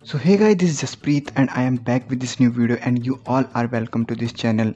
So hey guys, this is Jaspreet and I am back with this new video and you all are welcome to this channel.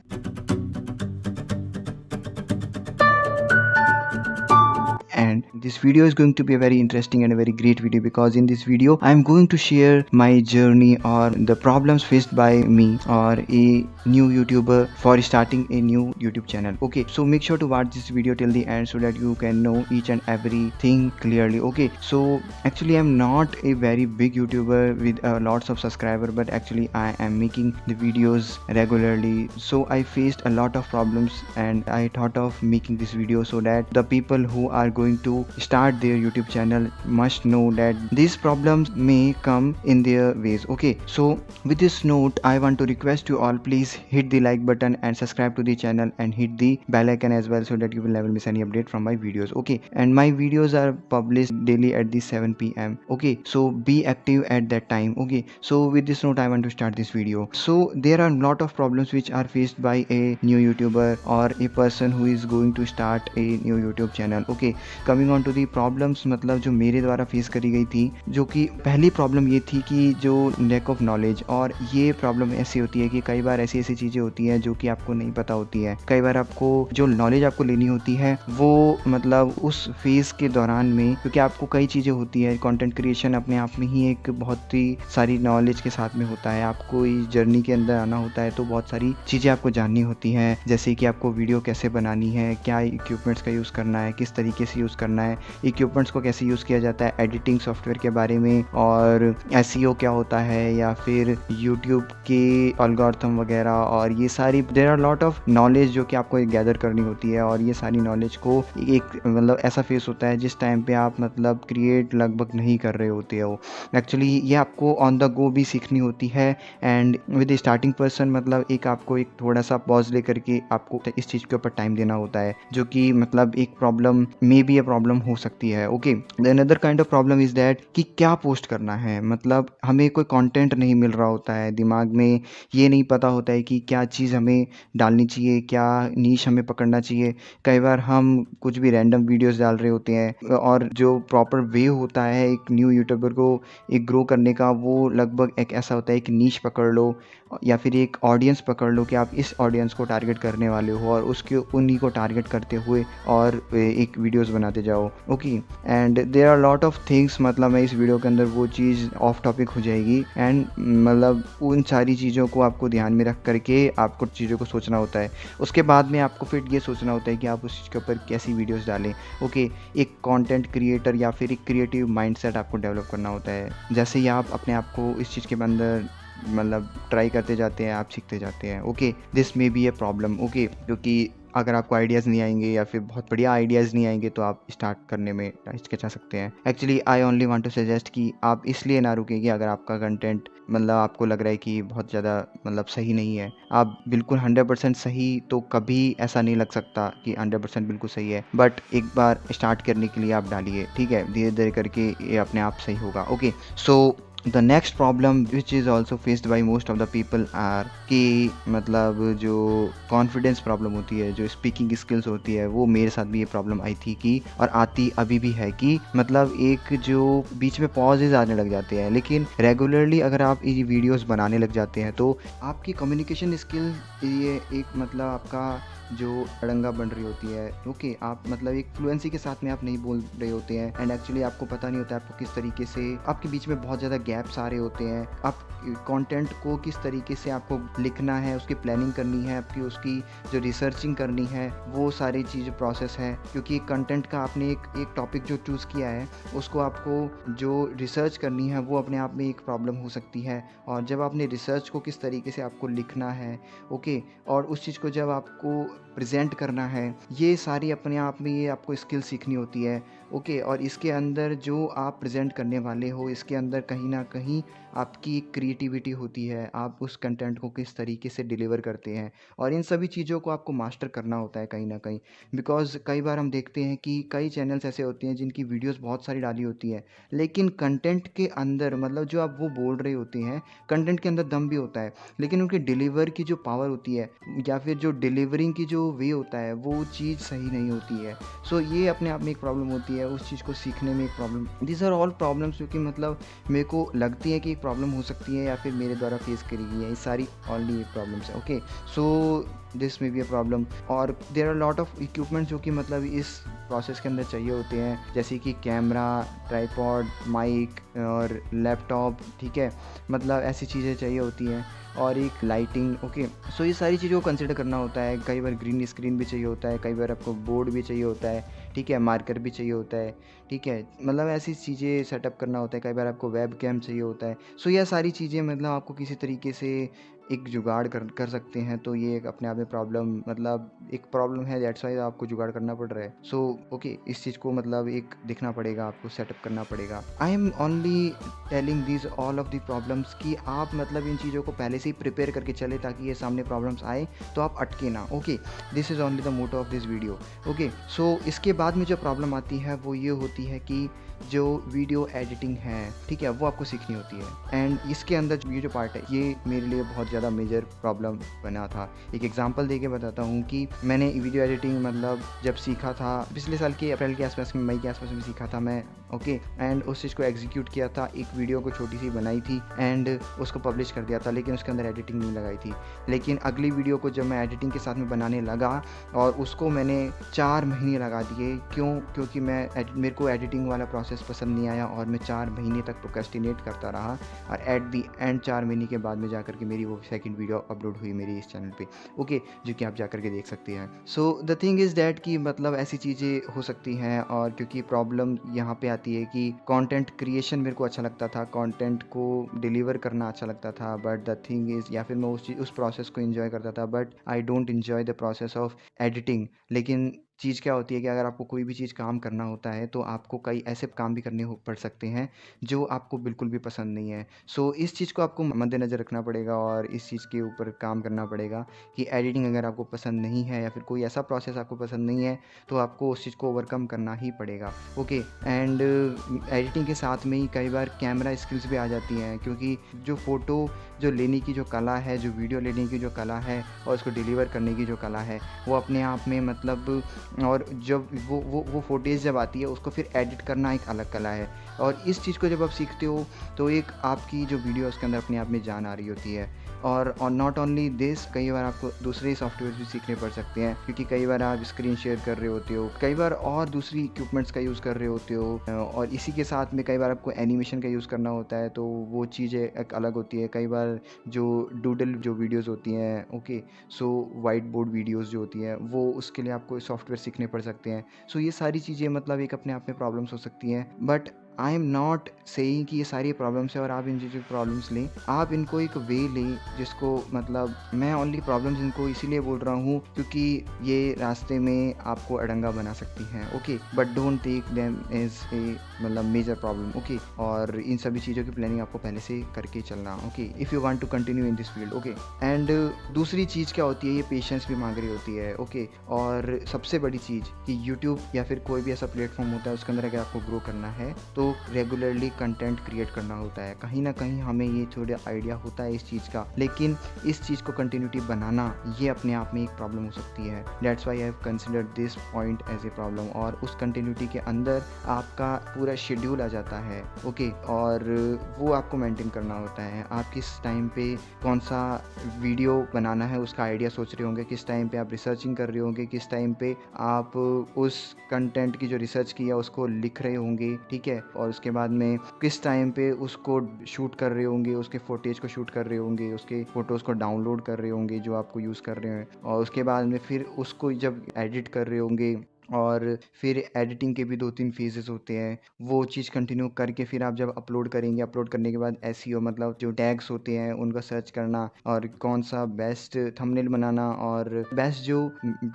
And this video is going to be a very interesting and a very great video because in this video I am going to share my journey or the problems faced by me or a new YouTuber for starting a new YouTube channel. Okay, so make sure to watch this video till the end so that you can know each and everything clearly. Okay, so actually I'm not a very big YouTuber with lots of subscribers, but actually I am making the videos regularly, so I faced a lot of problems and I thought of making this video so that the people who are going to start their YouTube channel must know that these problems may come in their ways. Okay, so with this note I want to request you all, please hit the like button and subscribe to the channel and hit the bell icon as well so that you will never miss any update from my videos. Okay, and my videos are published daily at the 7 p.m. Okay, so be active at that time. Okay, so with this note I want to start this video. So there are a lot of problems which are faced by a new YouTuber or a person who is going to start a new YouTube channel. Okay, coming on to the problems, मतलब जो मेरे द्वारा face करी गई थी, जो कि पहली प्रॉब्लम ये थी कि जो लैक ऑफ नॉलेज, और ये प्रॉब्लम ऐसी होती है कि कई बार ऐसी ऐसी चीज़ें होती हैं जो कि आपको नहीं पता होती है। कई बार आपको जो नॉलेज आपको लेनी होती है वो मतलब उस फेज़ के दौरान में, क्योंकि आपको कई चीज़ें होती है, कंटेंट क्रिएशन अपने आप में ही एक बहुत ही सारी नॉलेज के साथ में होता है। आपको इस जर्नी के अंदर आना होता है तो बहुत सारी चीज़ें आपको जाननी होती हैं, जैसे कि आपको वीडियो कैसे बनानी है, क्या इक्विपमेंट्स का यूज़ करना है, किस तरीके से यूज़ करना है, इक्विपमेंट्स को कैसे यूज़ किया जाता है, एडिटिंग सॉफ्टवेयर के बारे में, और एसईओ क्या होता है, या फिर यूट्यूब के एल्गोरिथम वगैरह, और ये सारी there are lot of knowledge जो कि आपको गैदर करनी होती है। और ये सारी नॉलेज को एक मतलब ऐसा फेस होता है जिस टाइम पे आप मतलब क्रिएट लगभग नहीं कर रहे होते हो। एक्चुअली ये आपको ऑन द गो भी सीखनी होती है एंड विद स्टार्टिंग पर्सन, मतलब एक आपको एक थोड़ा सा पॉज लेकर के आपको इस चीज़ के ऊपर टाइम देना होता है, जो कि मतलब एक problem may be a problem हो सकती है। Okay, the another kind of problem is that कि क्या पोस्ट करना है, मतलब हमें कोई कंटेंट नहीं मिल रहा होता है, दिमाग में ये नहीं पता होता है कि क्या चीज़ हमें डालनी चाहिए, क्या नीश हमें पकड़ना चाहिए। कई बार हम कुछ भी रैंडम वीडियोस डाल रहे होते हैं और जो प्रॉपर वे होता है एक न्यू यूट्यूबर को एक ग्रो करने का, वो लगभग एक ऐसा होता है कि नीश पकड़ लो या फिर एक ऑडियंस पकड़ लो कि आप इस ऑडियंस को टारगेट करने वाले हो और उसके उन्हीं को टारगेट करते हुए और एक वीडियोस बनाते जाओ। Okay, and there are lot of things, मतलब मैं इस वीडियो के अंदर वो चीज़ ऑफ टॉपिक हो जाएगी एंड मतलब उन सारी चीज़ों को आपको ध्यान में रख करके आपको चीज़ों को सोचना होता है। उसके बाद में आपको फिर ये सोचना होता है कि आप उस चीज़ के ऊपर कैसी वीडियोस डालें। ओके, एक कंटेंट क्रिएटर या फिर एक क्रिएटिव माइंडसेट आपको डेवलप करना होता है। जैसे ही आप अपने आप को इस चीज़ के अंदर मतलब ट्राई करते जाते हैं, आप सीखते जाते हैं। Okay, this may be a problem. Okay, क्योंकि अगर आपको आइडियाज़ नहीं आएंगे या फिर बहुत बढ़िया आइडियाज़ नहीं आएंगे तो आप स्टार्ट करने में हिचकिचा सकते हैं। Actually I only want to suggest कि आप इसलिए ना रुकें कि अगर आपका कंटेंट मतलब आपको लग रहा है कि बहुत ज़्यादा मतलब सही नहीं है, आप बिल्कुल 100% सही तो कभी ऐसा नहीं लग सकता कि 100% बिल्कुल सही है, बट एक बार स्टार्ट करने के लिए आप डालिए, ठीक है, धीरे धीरे करके ये अपने आप सही होगा। Okay, so the next problem which is also faced by most of the people are कि मतलब जो कॉन्फिडेंस प्रॉब्लम होती है, जो स्पीकिंग स्किल्स होती है, वो मेरे साथ भी ये प्रॉब्लम आई थी कि और आती अभी भी है कि मतलब एक जो बीच में पॉजेज आने लग जाते हैं, लेकिन रेगुलरली अगर आप ये वीडियोस बनाने लग जाते हैं तो आपकी कम्युनिकेशन स्किल ये एक मतलब आपका जो अड़ंगा बन रही होती है। ओके, आप मतलब एक फ्लुएंसी के साथ में आप नहीं बोल रहे होते हैं एंड एक्चुअली आपको पता नहीं होता है आपको किस तरीके से, आपके बीच में बहुत ज़्यादा गैप्स आ रहे होते हैं, आप कंटेंट को किस तरीके से आपको लिखना है, उसकी प्लानिंग करनी है, आपकी उसकी जो रिसर्चिंग करनी है, वो सारी चीज़ प्रोसेस है। क्योंकि कंटेंट का आपने एक टॉपिक जो चूज़ किया है उसको आपको जो रिसर्च करनी है वो अपने आप में एक प्रॉब्लम हो सकती है, और जब आपने रिसर्च को किस तरीके से आपको लिखना है, ओके, और उस चीज़ को जब आपको प्रेजेंट करना है, ये सारी अपने आप में ये आपको स्किल सीखनी होती है। ओके, और इसके अंदर जो आप प्रेजेंट करने वाले हो, इसके अंदर कहीं ना कहीं आपकी क्रिएटिविटी होती है, आप उस कंटेंट को किस तरीके से डिलीवर करते हैं, और इन सभी चीज़ों को आपको मास्टर करना होता है कहीं ना कहीं। बिकॉज कई बार हम देखते हैं कि कई चैनल्स ऐसे होते हैं जिनकी वीडियोस बहुत सारी डाली होती है, लेकिन कंटेंट के अंदर मतलब जो आप वो बोल रहे होते हैं कंटेंट के अंदर दम भी होता है, लेकिन उनके डिलीवर की जो पावर होती है या फिर जो डिलीवरिंग की की जो वे होता है वो चीज़ सही नहीं होती है। सो ये अपने आप में एक प्रॉब्लम होती है, उस चीज़ को सीखने में एक problem. These are all problems जो कि मतलब मेरे को लगती है कि एक प्रॉब्लम हो सकती है या फिर मेरे द्वारा फेस करी गई है। ये सारी ओनली प्रॉब्लम्स है। ओके, सो दिस में बी अ प्रॉब्लम। और there are lot of equipments जो कि मतलब इस प्रोसेस के अंदर चाहिए होते हैं, जैसे कि कैमरा, ट्राइपॉड, माइक और लैपटॉप, ठीक है, मतलब ऐसी चीज़ें चाहिए होती हैं, और एक लाइटिंग। ओके, सो ये सारी चीज़ों को कंसिडर करना होता है। कई बार ग्रीन स्क्रीन भी चाहिए होता है, कई बार आपको बोर्ड भी चाहिए होता है, ठीक है, मार्कर भी चाहिए होता है, ठीक है, मतलब ऐसी चीज़ें सेटअप करना होता है। कई बार आपको वेब कैम चाहिए होता है। सो यह सारी चीज़ें मतलब आपको किसी तरीके से एक जुगाड़ कर सकते हैं। तो ये एक अपने आप में प्रॉब्लम, मतलब एक प्रॉब्लम है, दैट्स वाई आपको जुगाड़ करना पड़ रहा है। सो ओके, इस चीज़ को मतलब एक देखना पड़ेगा, आपको सेटअप करना पड़ेगा। I am only telling this all of the problems कि आप मतलब इन चीज़ों को पहले से ही प्रिपेयर करके चले, ताकि ये सामने प्रॉब्लम्स आए तो आप अटके ना। Okay, this is only the motto of this video. Okay, so इसके बाद में जो प्रॉब्लम आती है वो ये होती है कि जो वीडियो एडिटिंग है, ठीक है, वो आपको सीखनी होती है। एंड इसके अंदर ये जो पार्ट है, ये मेरे लिए बहुत ज़्यादा मेजर प्रॉब्लम बना था। एक एग्जांपल देके बताता हूँ कि मैंने वीडियो एडिटिंग मतलब जब सीखा था पिछले साल के अप्रैल के आसपास में, मई के आसपास में सीखा था मैं। ओके, एंड उस चीज़ को एग्जीक्यूट किया था, एक वीडियो को छोटी सी बनाई थी एंड उसको पब्लिश कर दिया था, लेकिन उसके अंदर एडिटिंग नहीं लगाई थी। लेकिन अगली वीडियो को जब मैं एडिटिंग के साथ में बनाने लगा, और उसको मैंने 4 महीने लगा दिए। क्यों? क्योंकि मेरे को एडिटिंग वाला प्रोसेस पसंद नहीं आया, और मैं 4 महीने तक प्रोक्रेस्टिनेट करता रहा, और एट दी एंड 4 महीने के बाद में जाकर के मेरी वो सेकंड वीडियो अपलोड हुई मेरी इस चैनल पे। ओके, जो कि आप जाकर के देख सकते हैं। So the thing is that कि मतलब ऐसी चीज़ें हो सकती हैं, और क्योंकि प्रॉब्लम यहाँ पे आती है कि कंटेंट क्रिएशन मेरे को अच्छा लगता था, कंटेंट को डिलीवर करना अच्छा लगता था, बट द थिंग इज़, या फिर मैं उस प्रोसेस को एंजॉय करता था, but I don't enjoy the process of editing. लेकिन चीज़ क्या होती है कि अगर आपको कोई भी चीज़ काम करना होता है, तो आपको कई ऐसे काम भी करने पड़ सकते हैं जो आपको बिल्कुल भी पसंद नहीं है। सो इस चीज़ को आपको मद्देनज़र रखना पड़ेगा, और इस चीज़ के ऊपर काम करना पड़ेगा कि एडिटिंग अगर आपको पसंद नहीं है, या फिर कोई ऐसा प्रोसेस आपको पसंद नहीं है, तो आपको उस चीज़ को ओवरकम करना ही पड़ेगा। ओके, एंड एडिटिंग के साथ में ही कई बार कैमरा स्किल्स भी आ जाती हैं, क्योंकि जो फ़ोटो जो लेने की जो कला है, जो वीडियो लेने की जो कला है, और उसको डिलीवर करने की जो कला है, वो अपने आप में मतलब, और जब वो फुटेज जब आती है, उसको फिर एडिट करना एक अलग कला है। और इस चीज़ को जब आप सीखते हो, तो एक आपकी जो वीडियो उसके अंदर अपने आप में जान आ रही होती है। और नॉट ओनली दिस, कई बार आपको दूसरे सॉफ्टवेयर भी सीखने पड़ सकते हैं, क्योंकि कई बार आप स्क्रीन शेयर कर रहे होते हो, कई बार और दूसरी इक्विपमेंट्स का यूज़ कर रहे होते हो, और इसी के साथ में कई बार आपको एनिमेशन का यूज़ करना होता है, तो वो चीज़ें एक अलग होती है। कई बार जो डूडल जो वीडियोज़ होती हैं, okay, so white board videos जो होती हैं, वो उसके लिए आपको सॉफ्टवेयर सीखने पड़ सकते हैं। सो ये सारी चीज़ें मतलब एक अपने आप में प्रॉब्लम्स हो सकती हैं, but I am not saying कि ये सारी प्रॉब्लम्स है और आप इन चीज़ों की प्रॉब्लम्स लें। आप इनको एक वे लें जिसको मतलब, मैं ओनली प्रॉब्लम्स इनको इसीलिए बोल रहा हूँ क्योंकि ये रास्ते में आपको अड़ंगा बना सकती हैं। Okay, but don't take them as a मतलब मेजर प्रॉब्लम। ओके, और इन सभी चीज़ों की प्लानिंग आपको पहले से करके चलना। Okay, if you want to continue in this field. Okay, and दूसरी चीज़ क्या होती है, ये पेशेंस भी मांग रही होती है। ओके, और सबसे बड़ी चीज़ कि यूट्यूब या फिर कोई भी ऐसा प्लेटफॉर्म होता है, उसके अंदर अगर आपको ग्रो करना है तो रेगुलरली कंटेंट क्रिएट करना होता है। कहीं ना कहीं हमें ये थोड़ा आइडिया होता है इस चीज़ का, लेकिन इस चीज़ को कंटिन्यूटी बनाना ये अपने आप में एक प्रॉब्लम हो सकती है। That's why I have considered this point as a problem. और उस कंटिन्यूटी के अंदर आपका पूरा शेड्यूल आ जाता है। ओके, और वो आपको मेंटेन करना होता है। आप किस टाइम पे कौन सा वीडियो बनाना है उसका आइडिया सोच रहे होंगे, किस टाइम पे आप रिसर्चिंग कर रहे होंगे, किस टाइम पे आप उस कंटेंट की जो रिसर्च किया उसको लिख रहे होंगे, ठीक है, और उसके बाद में किस टाइम पे उसको शूट कर रहे होंगे, उसके फुटेज को शूट कर रहे होंगे, उसके फ़ोटोज़ को डाउनलोड कर रहे होंगे जो आपको यूज़ कर रहे हैं, और उसके बाद में फिर उसको जब एडिट कर रहे होंगे, और फिर एडिटिंग के भी 2-3 फेजेस होते हैं। वो चीज़ कंटिन्यू करके फिर आप जब अपलोड करेंगे, अपलोड करने के बाद एसईओ मतलब जो टैग्स होते हैं उनका सर्च करना, और कौन सा बेस्ट थंबनेल बनाना, और बेस्ट जो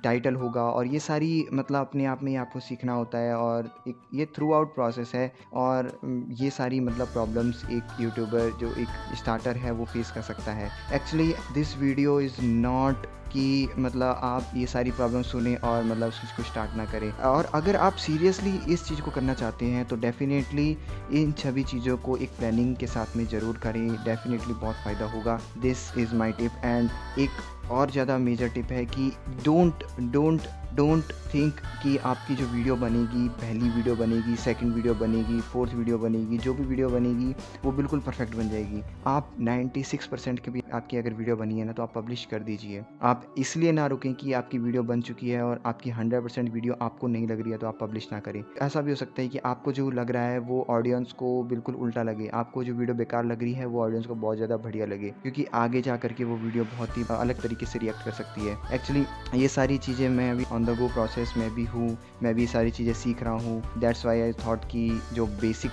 टाइटल होगा, और ये सारी मतलब अपने आप में ही आपको सीखना होता है। और एक ये थ्रू आउट प्रोसेस है, और ये सारी मतलब प्रॉब्लम्स एक यूट्यूबर जो एक स्टार्टर है वो फेस कर सकता है। Actually this video is not कि मतलब आप ये सारी प्रॉब्लम सुने और मतलब उस चीज़ को स्टार्ट ना करें। और अगर आप सीरियसली इस चीज़ को करना चाहते हैं तो डेफ़िनेटली इन सभी चीज़ों को एक प्लानिंग के साथ में ज़रूर करें। डेफ़िनेटली बहुत फ़ायदा होगा। This is my tip. And एक और ज़्यादा मेजर टिप है कि डोंट डोंट डोंट थिंक कि आपकी जो वीडियो बनेगी, पहली वीडियो बनेगी, सेकंड वीडियो बनेगी, फोर्थ वीडियो बनेगी, जो भी वीडियो बनेगी वो बिल्कुल परफेक्ट बन जाएगी। आप 96% की भी आपकी अगर वीडियो बनी है ना, तो आप पब्लिश कर दीजिए। आप इसलिए ना रुकें कि आपकी वीडियो बन चुकी है और आपकी 100% वीडियो आपको नहीं लग रही है तो आप पब्लिश ना करें। ऐसा भी हो सकता है कि आपको जो लग रहा है वो ऑडियंस को बिल्कुल उल्टा लगे, आपको जो वीडियो बेकार लग रही है वो ऑडियंस को बहुत ज़्यादा बढ़िया लगे, क्योंकि आगे जा करके वो वीडियो बहुत ही अलग तरीके से रिएक्ट कर सकती है। एक्चुअली ये सारी चीज़ें मैं अभी ऑन द गो प्रोसेस में भी हूँ, मैं भी सारी चीज़ें सीख रहा हूँ। दैट्स वाई आई थॉट कि जो बेसिक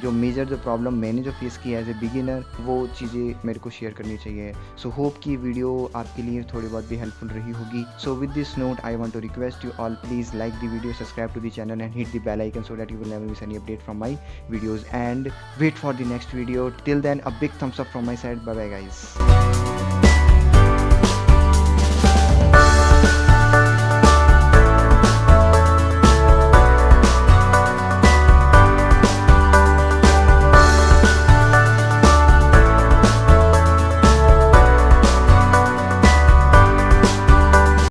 जो मेजर जो प्रॉब्लम मैंने जो फेस किया एज ए बिगिनर, वो चीज़ें मेरे को शेयर करनी चाहिए। सो होप कि वीडियो आपके लिए थोड़ी बहुत भी हेल्पफुल रही होगी। So with this note I want to request you all, please like the video, subscribe to the channel and hit the bell icon so that you will never miss any update from my videos, and wait for the next video. Till then, a big thumbs up from my side. Bye bye guys.